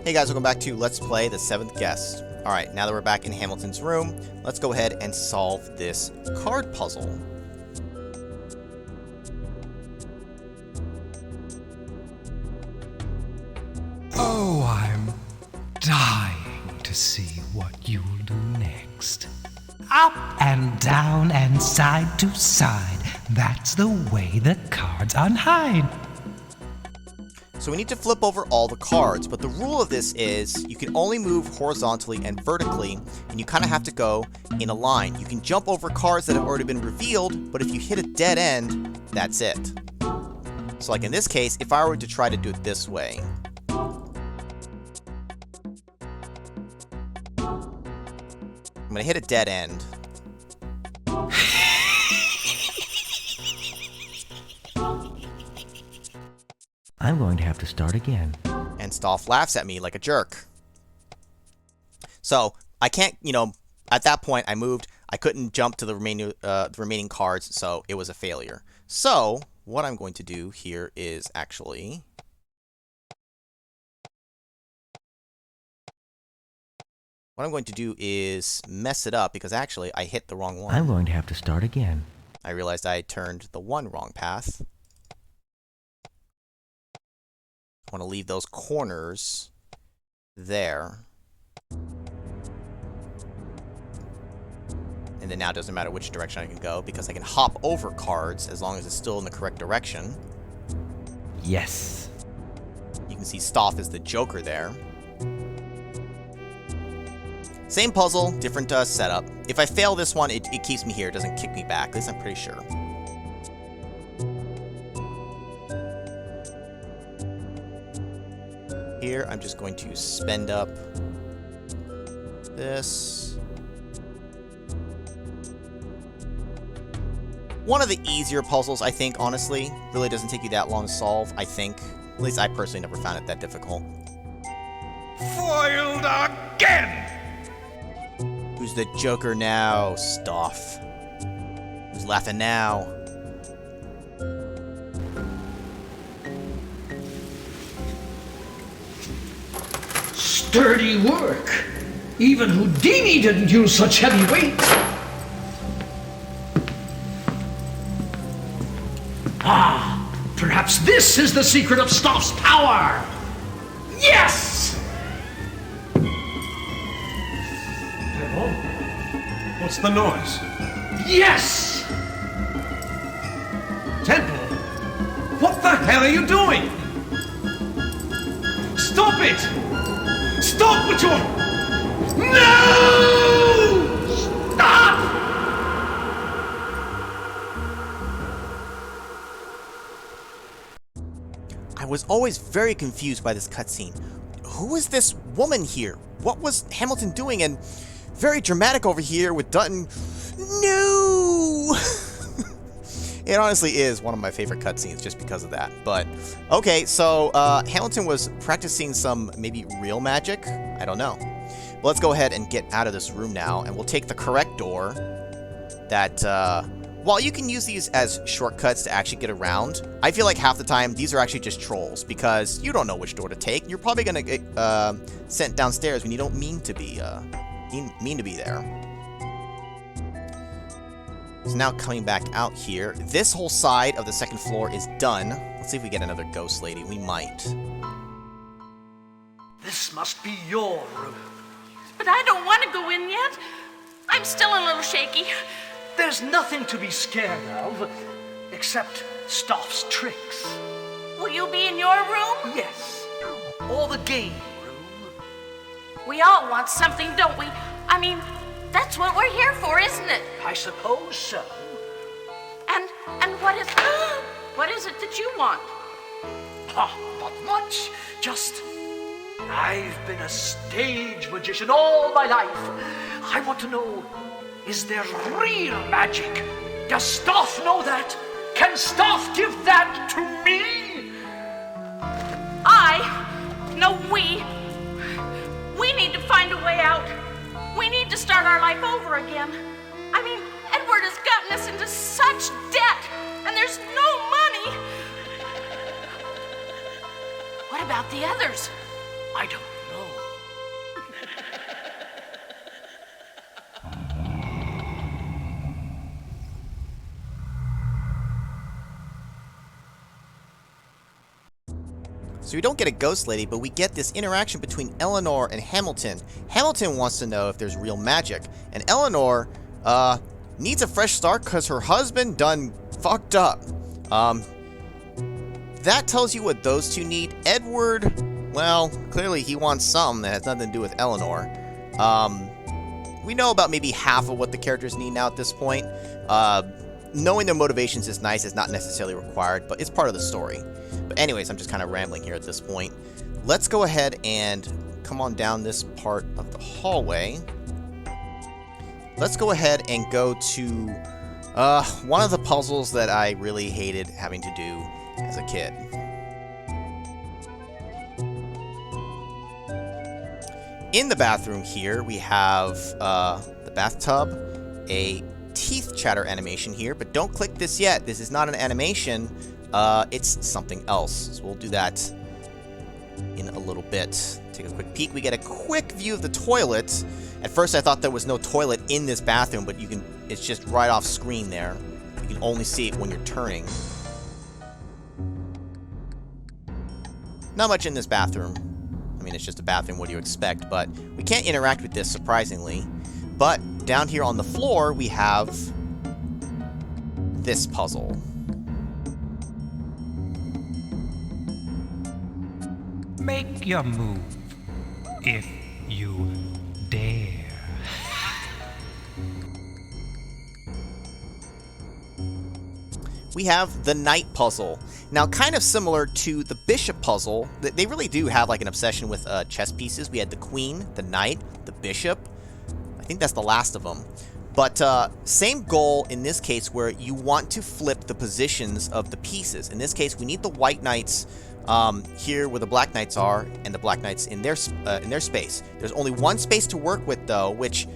Hey guys, welcome back to Let's Play The Seventh Guest. Alright, now that we're back in Hamilton's room, let's go ahead and solve this card puzzle. Oh, I'm dying to see what you'll do next. Up and down and side to side. That's the way the cards unhide. So we need to flip over all the cards, but the rule of this is you can only move horizontally and vertically, and you kind of have to go in a line. You can jump over cards that have already been revealed, but if you hit a dead end, that's it. So like in this case, if I were to try to do it this way, I'm going to hit a dead end. I'm going to have to start again. And Stoff laughs at me like a jerk. So, I can't, at that point I moved, I couldn't jump to the remaining cards, so it was a failure. So, what I'm going to do here is actually... What I'm going to do is mess it up, because actually I hit the wrong one. I'm going to have to start again. I realized I turned the one wrong path. I want to leave those corners there. And then now it doesn't matter which direction I can go, because I can hop over cards as long as it's still in the correct direction. Yes. You can see Stoff is the Joker there. Same puzzle, different setup. If I fail this one, it keeps me here. It doesn't kick me back. At least I'm pretty sure. Here, I'm just going to spend up this. One of the easier puzzles, I think, honestly. Really doesn't take you that long to solve, I think. At least I personally never found it that difficult. Foiled again! Who's the Joker now, Stoff? Who's laughing now? Sturdy work. Even Houdini didn't use such heavy weight. Ah, perhaps this is the secret of Stoff's power. Yes! What's the noise? Yes! Temple! What the hell are you doing? Stop it! Stop with your... No! Stop! I was always very confused by this cutscene. Who is this woman here? What was Hamilton doing? And very dramatic over here with Dutton. No! It honestly is one of my favorite cutscenes just because of that. But, okay, so Hamilton was practicing some maybe real magic? I don't know. But let's go ahead and get out of this room now, and we'll take the correct door that, while you can use these as shortcuts to actually get around, I feel like half the time these are actually just trolls, because you don't know which door to take. You're probably going to get sent downstairs when you don't mean to be there. So now coming back out here, this whole side of the second floor is done. Let's see if we get another ghost lady. We might. This must be your room. But I don't want to go in yet. I'm still a little shaky. There's nothing to be scared of, except Stoff's tricks. Will you be in your room? Yes, or the game room. We all want something, don't we? I mean, that's what we're here for, isn't it? I suppose so. And what is... what is it that you want? Not much. Just... I've been a stage magician all my life. I want to know, is there real magic? Does Stoff know that? Can Stoff give that to me? We need to find a way out. We need to start our life over again. I mean, Edward has gotten us into such debt, and there's no money. What about the others? I don't know. So we don't get a ghost lady, but we get this interaction between Eleanor and Hamilton. Hamilton wants to know if there's real magic, and Eleanor, needs a fresh start because her husband done fucked up. That tells you what those two need. Edward, well, clearly he wants something that has nothing to do with Eleanor. We know about maybe half of what the characters need now at this point. Knowing their motivations is nice, it's not necessarily required, but it's part of the story. But anyways, I'm just kind of rambling here at this point. Let's go ahead and come on down this part of the hallway. Let's go ahead and go to one of the puzzles that I really hated having to do as a kid. In the bathroom here, we have the bathtub, a teeth chatter animation here, but don't click this yet. This is not an animation. It's something else. So we'll do that in a little bit. Take a quick peek. We get a quick view of the toilet. At first I thought there was no toilet in this bathroom, but you can, it's just right off screen there. You can only see it when you're turning. Not much in this bathroom. I mean, it's just a bathroom, what do you expect? But we can't interact with this, surprisingly. But down here on the floor, we have this puzzle. Make your move, if you dare. We have the knight puzzle. Now, kind of similar to the bishop puzzle, they really do have like an obsession with chess pieces. We had the queen, the knight, the bishop. I think that's the last of them. But same goal in this case, where you want to flip the positions of the pieces. In this case, we need the white knights here where the black knights are, and the black knights in their space. There's only one space to work with, though, which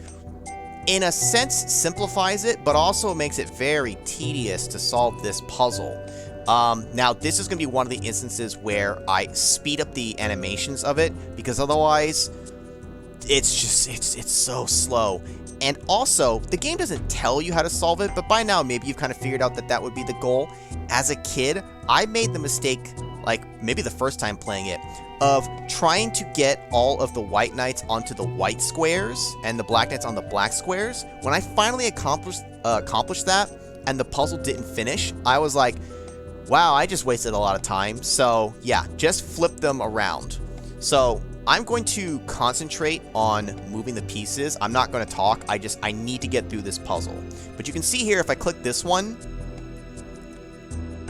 in a sense simplifies it, but also makes it very tedious to solve this puzzle. Now, this is going to be one of the instances where I speed up the animations of it, because otherwise it's so slow. And also, the game doesn't tell you how to solve it, but by now maybe you've kind of figured out that that would be the goal. As a kid, I made the mistake, like maybe the first time playing it, of trying to get all of the white knights onto the white squares and the black knights on the black squares. When I finally accomplished that and the puzzle didn't finish, I was like, wow, I just wasted a lot of time. So yeah, just flip them around. So I'm going to concentrate on moving the pieces. I'm not going to talk. I need to get through this puzzle. But you can see here, if I click this one,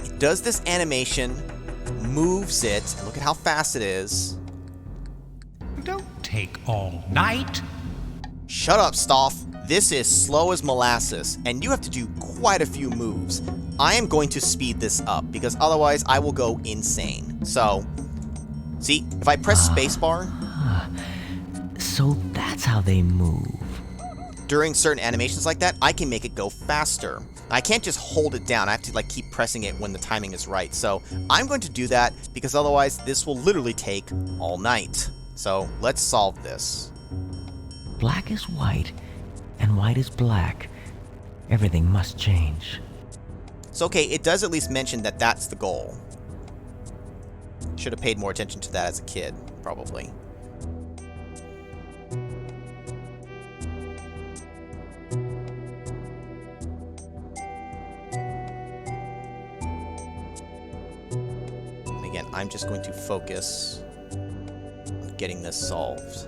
it does this animation, moves it, and look at how fast it is. Don't take all night. Shut up, Stoff. This is slow as molasses, and you have to do quite a few moves. I am going to speed this up, because otherwise I will go insane. So, see, if I press spacebar, So that's how they move. during certain animations like that, I can make it go faster. I can't just hold it down. I have to like keep pressing it when the timing is right. So I'm going to do that, because otherwise this will literally take all night. So let's solve this. Black is white, and white is black. Everything must change. So okay, it does at least mention that that's the goal. Should have paid more attention to that as a kid, probably. And again, I'm just going to focus on getting this solved.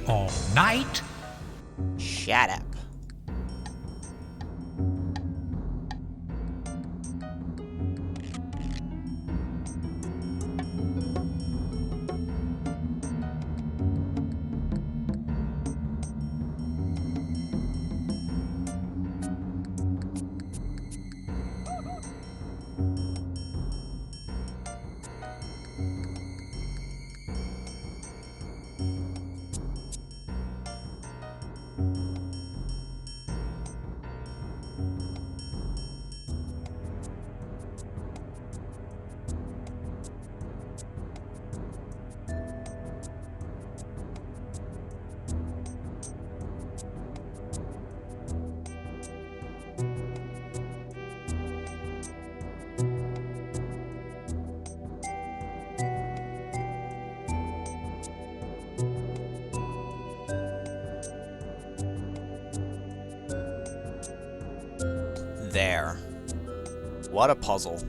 all night? Shut up. There. What a puzzle.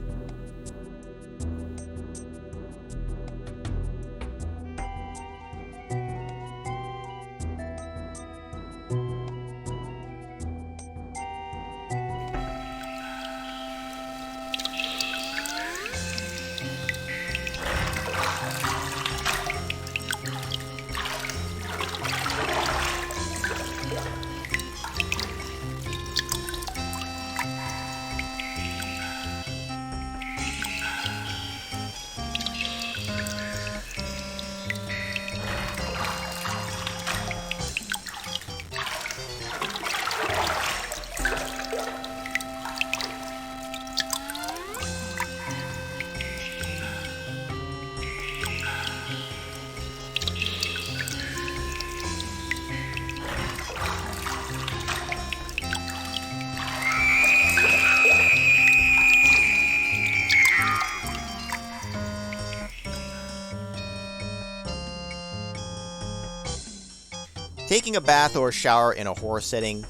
Taking a bath or a shower in a horror setting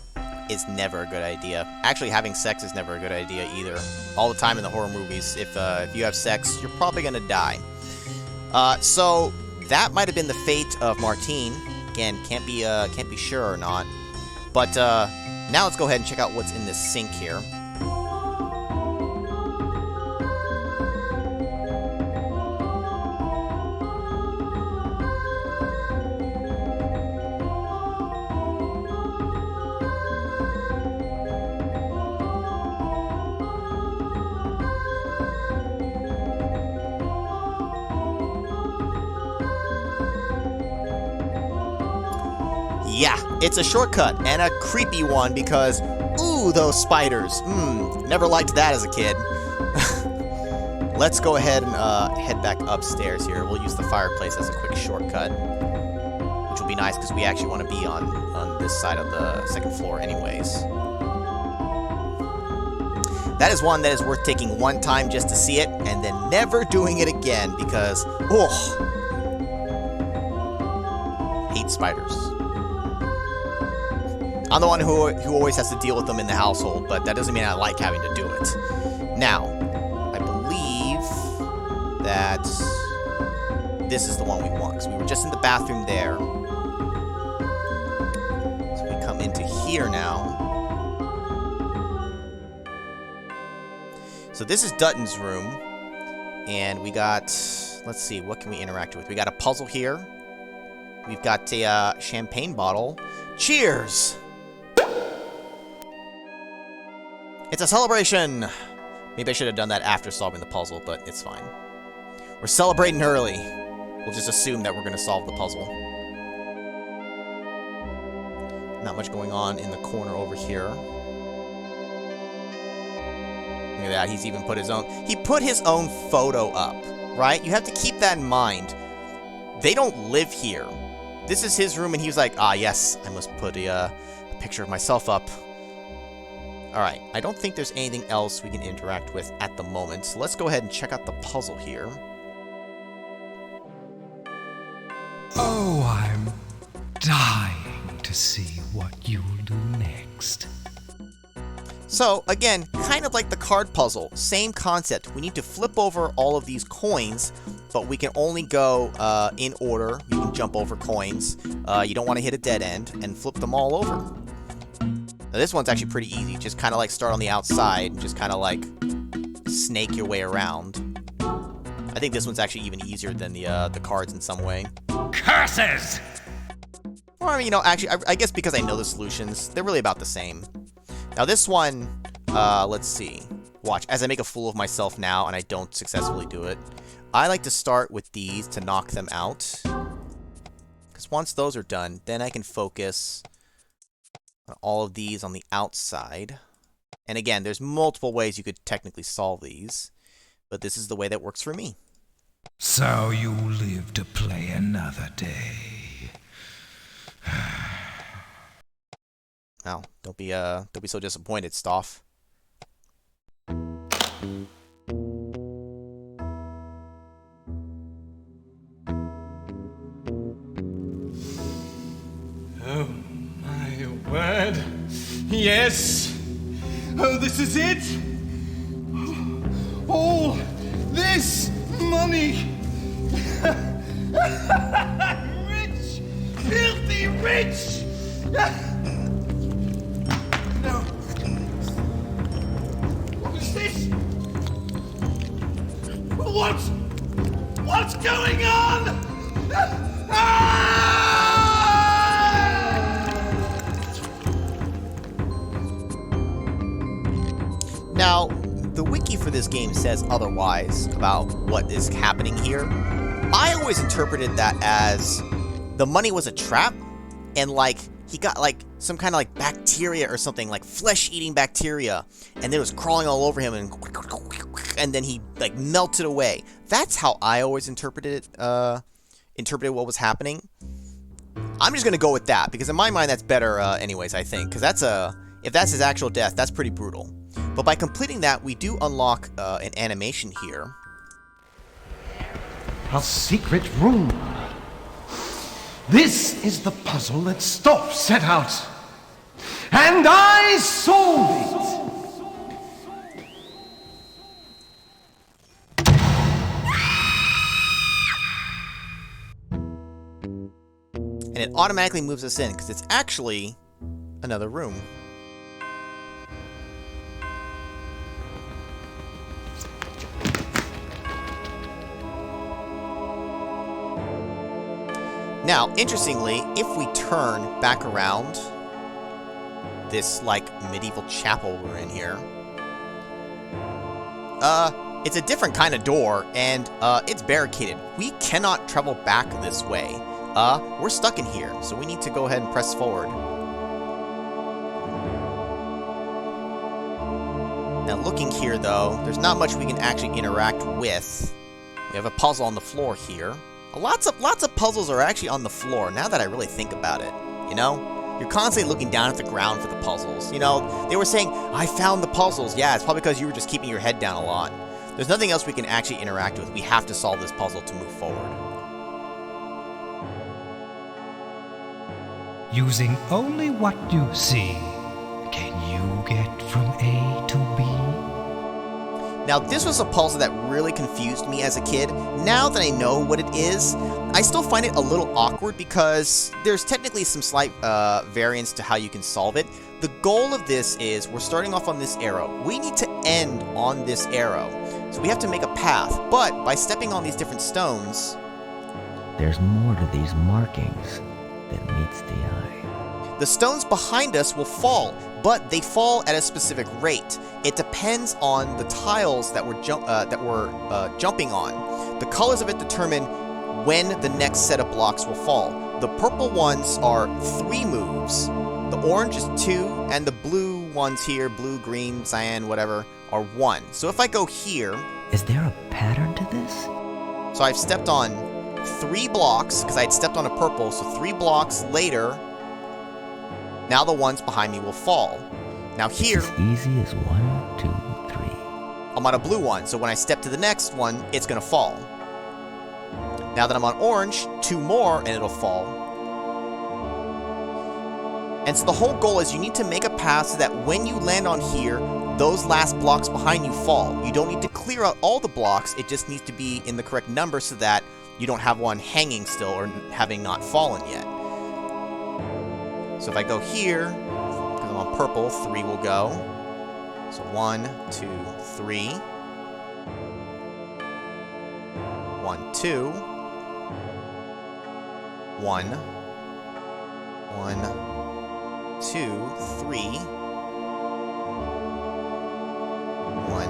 is never a good idea. Actually, having sex is never a good idea either. All the time in the horror movies, if you have sex, you're probably gonna die. So that might have been the fate of Martine. Again, can't be sure or not. But now let's go ahead and check out what's in this sink here. Yeah, it's a shortcut, and a creepy one because, ooh, those spiders. Never liked that as a kid. Let's go ahead and head back upstairs here. We'll use the fireplace as a quick shortcut, which will be nice because we actually want to be on this side of the second floor anyways. That is one that is worth taking one time just to see it, and then never doing it again because, hate spiders. I'm the one who always has to deal with them in the household, but that doesn't mean I like having to do it. Now, I believe that this is the one we want, because we were just in the bathroom there. So we come into here now. So this is Dutton's room, and we got, let's see, what can we interact with? We got a puzzle here. We've got a champagne bottle. Cheers! It's a celebration! Maybe I should have done that after solving the puzzle, but it's fine. We're celebrating early. We'll just assume that we're going to solve the puzzle. Not much going on in the corner over here. Look at that, he's even put his own... He put his own photo up, right? You have to keep that in mind. They don't live here. This is his room, and he was like, ah, yes, I must put a picture of myself up. Alright, I don't think there's anything else we can interact with at the moment, so let's go ahead and check out the puzzle here. Oh, I'm dying to see what you'll do next. So, again, kind of like the card puzzle, same concept. We need to flip over all of these coins, but we can only go in order. You can jump over coins. You don't want to hit a dead end, and flip them all over. Now, this one's actually pretty easy. Just kind of like start on the outside, and just kind of like snake your way around. I think this one's actually even easier than the cards in some way. Curses! Or, I mean, you know, actually, I guess because I know the solutions, they're really about the same. Now this one, let's see. Watch, as I make a fool of myself now and I don't successfully do it, I like to start with these to knock them out. Because once those are done, then I can focus on all of these on the outside. And again, there's multiple ways you could technically solve these, but this is the way that works for me. So you live to play another day. Now, don't be so disappointed, Stoff. Oh, my word. Yes. Oh, this is it. All this money. Rich. Filthy rich. No. What is this? What's going on? Now, the wiki for this game says otherwise about what is happening here. I always interpreted that as the money was a trap, and like he got like some kind of like bacteria or something, like flesh-eating bacteria, and then it was crawling all over him, and then he like melted away. That's how I always interpreted what was happening. I'm just gonna go with that because in my mind that's better, anyways. I think because if that's his actual death, that's pretty brutal. But by completing that, we do unlock an animation here. A secret room. This is the puzzle that Stoff set out. And I solved it. And it automatically moves us in because it's actually another room. Now, interestingly, if we turn back around this, like, medieval chapel we're in here, it's a different kind of door, and, it's barricaded. We cannot travel back this way. We're stuck in here, so we need to go ahead and press forward. Now, looking here, though, there's not much we can actually interact with. We have a puzzle on the floor here. Lots of puzzles are actually on the floor, now that I really think about it, you know? You're constantly looking down at the ground for the puzzles. You know, they were saying, I found the puzzles. Yeah, it's probably because you were just keeping your head down a lot. There's nothing else we can actually interact with. We have to solve this puzzle to move forward. Using only what you see, can you get from A to B? Now, this was a puzzle that really confused me as a kid. Now that I know what it is, I still find it a little awkward because there's technically some slight variance to how you can solve it. The goal of this is we're starting off on this arrow. We need to end on this arrow. So we have to make a path, but by stepping on these different stones... There's more to these markings than meets the eye. The stones behind us will fall, but they fall at a specific rate. It depends on the tiles that we're jumping on. The colors of it determine when the next set of blocks will fall. The purple ones are 3 moves, the orange is 2, and the blue ones here, blue, green, cyan, whatever, are 1. So if I go here... Is there a pattern to this? So I've stepped on 3 blocks, because I had stepped on a purple, so 3 blocks later, now the ones behind me will fall. Now here... It's as easy as 1, 2, 3. I'm on a blue one, so when I step to the next one, it's going to fall. Now that I'm on orange, 2 more, and it'll fall. And so the whole goal is you need to make a path so that when you land on here, those last blocks behind you fall. You don't need to clear out all the blocks, it just needs to be in the correct number so that you don't have one hanging still or having not fallen yet. So if I go here, because I'm on purple, 3 will go. So 1, 2, 3. 1, 2. 1. 1, 2, 3. 1.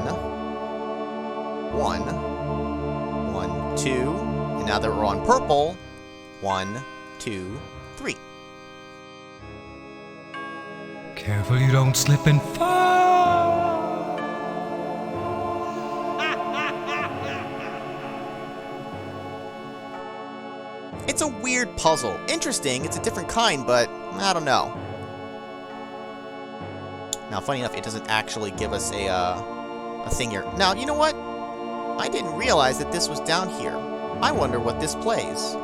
1. 1, 2. And now that we're on purple, 1, 2, 3. Careful you don't slip and fall. It's a weird puzzle. Interesting, it's a different kind, but I don't know. Now, funny enough, it doesn't actually give us a thing here. Now, you know what? I didn't realize that this was down here. I wonder what this plays.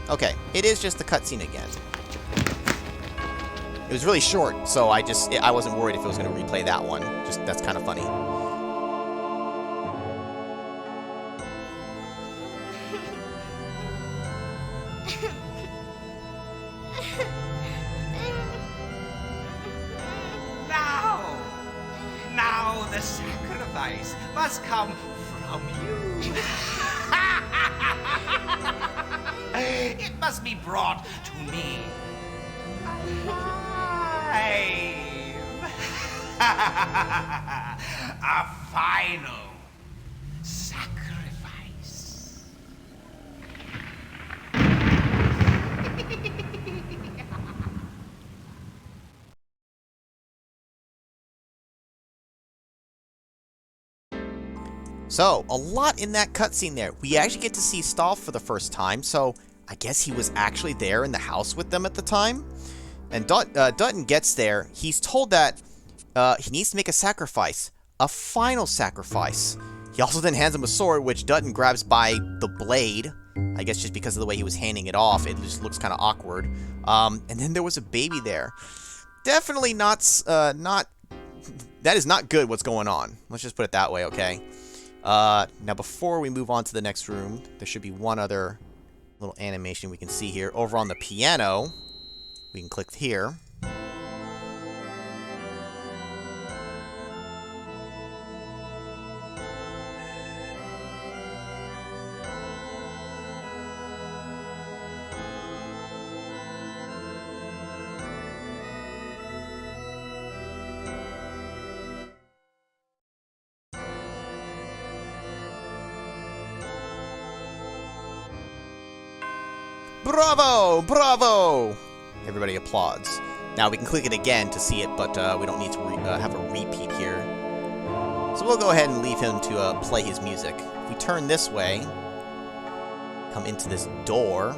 Okay, it is just the cutscene again. It was really short, so I wasn't worried if it was going to replay that one. Just, that's kind of funny. Now the sacrifice must come from you. It must be brought to me. A final sacrifice. So, a lot in that cutscene there. We actually get to see Stahl for the first time, so I guess he was actually there in the house with them at the time. And Dutton gets there. He's told that he needs to make a sacrifice. A final sacrifice. He also then hands him a sword, which Dutton grabs by the blade. I guess just because of the way he was handing it off, it just looks kind of awkward. And then there was a baby there. Definitely not... that is not good what's going on. Let's just put it that way, okay? Now before we move on to the next room, there should be one other little animation we can see here. Over on the piano, we can click here. Bravo! Bravo! Everybody applauds. Now we can click it again to see it, but we don't need to have a repeat here. So we'll go ahead and leave him to play his music. If we turn this way, come into this door.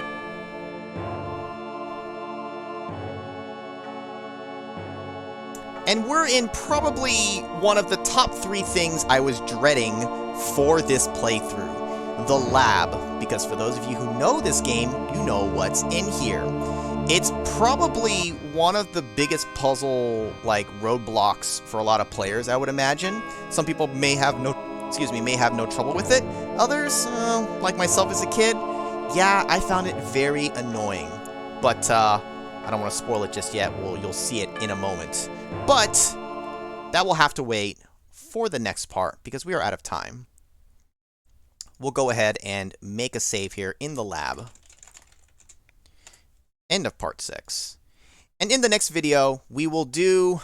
And we're in probably one of the top 3 things I was dreading for this playthrough. The lab, because for those of you who know this game, you know what's in here. It's probably one of the biggest puzzle, like, roadblocks for a lot of players, I would imagine. Some people may have no trouble with it. Others, like myself as a kid, yeah, I found it very annoying. But, I don't want to spoil it just yet. Well, you'll see it in a moment. But, that will have to wait for the next part, because we are out of time. We'll go ahead and make a save here in the lab. End of part 6. And in the next video, we will do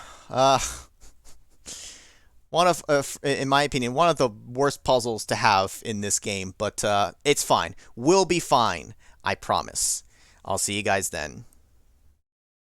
one of, in my opinion, one of the worst puzzles to have in this game. But it's fine. We'll be fine. I promise. I'll see you guys then.